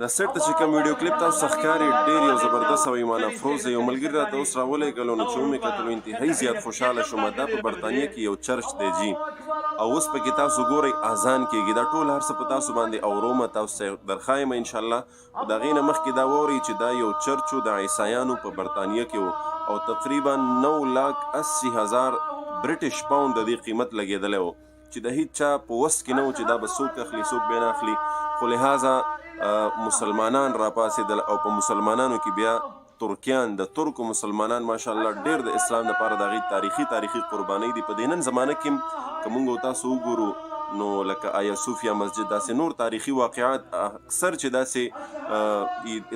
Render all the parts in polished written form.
د سیټ ته چې کوم ویډیو کلیپ تاسو ته ښکاري ډېر یو زبردست او ایمان افروز دی. یو ملګري راته اوس راولېږلو نو چې ومې کتلو انتهایي زیات خوشحاله شوم. دا په برطانیه کې یو چرچ دی جي، او اوس پکې تاسو ګورئ اذان کېږي. دا ټول هر څه په تاسو باندې اورومه، تاسو ته درښایم انشاءالله. خو د هغې نه مخکې دا واورئ چې دا یو چرچ و د عیسایانو په برطانیه کې و، او تقریبا 9,80,000 برټش پاونډ د دې قیمت لګېدلی و، چې د هیڅ چا په وس کې نه و چې دا به څوک اخلي څوک به نه اخلي. خو لهذا مسلمانان را پاسېدل، او په مسلمانانو کې بیا ترکیان، د ترکو مسلمانان ماشاءالله ډېر د اسلام دپاره د هغې تاریخي قربانۍ دي. په دې نن زمانه کې که موږ تاسو وګورو نو لکه آیا صوفیا مسجد، داسې نور تاریخي واقعات اکثر چې داسې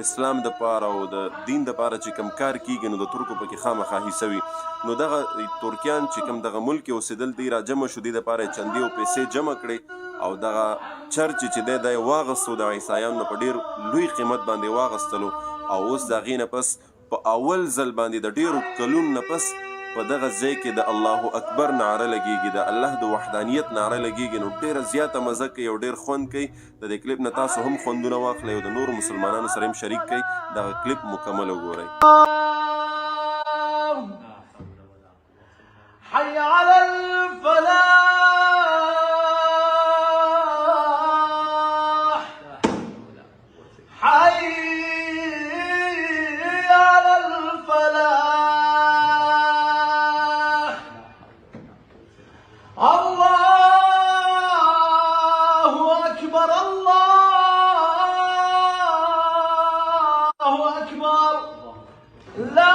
اسلام دپاره او د دین دپاره چې کوم کار کېږي نو د ترکو پکې خامخا حصه وي. نو دغه ترکیان چې کوم دغه ملک کې اوسېدل دي را جمع شو، دې دپاره یې چندې او پیسې جمع کړې، او دغه چرچ چې دی دا یې واغستو د عیسایانو نه په ډېر لوی قیمت باندې واغستلو. او اوس د هغې نه پس په اول ځل باندې د ډېرو کلونو نه پس په دغه ځای کې د الله اکبر نعره لګېږي، د الله د وحدانیت نعره لګېږي. نو ډېره زیاته مزه کوي او ډېر خوند کوي. د دې کلیپ نه تاسو هم خوندونه واخلئ او د نورو مسلمانانو سره هم شریک کړئ. دغه کلیپ مکمل وګورئ. حي على الفلاح حي على الفلاح الله أكبر الله أكبر لا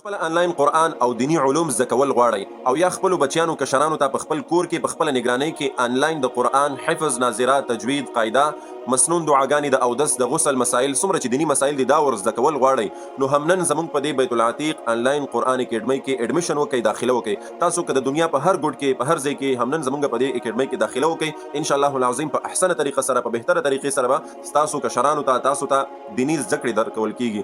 خپل آنلاین قرآن او دینی علوم زده کول غواړئ، او یا خپلو بچیانو کشرانو ته په خپل کور کې په خپله نګرانۍ کې آنلاین د قرآن حفظ، ناظره، تجوید، قاعده، مسنون دعاګانې، د اودس، د غسل مسایل، څومره چې دینی مسایل دي دا ور زده کول غواړئ، نو هم نن زموږ په دې بیت العتیق آنلاین قرآن اکیډمۍ کې ایډمیشن وکړئ، داخله وکړئ. تاسو که د دنیا په هر ګوټ کې په هر ځای کې هم نن زموږ په دې اکیډمۍ کې داخله وکړئ، انشاءالله العظیم په احسنه طریقه سره، په بهتره طریقې سره به ستاسو کشرانو ته، تاسو ته دیني زده کړې درکول کېږي.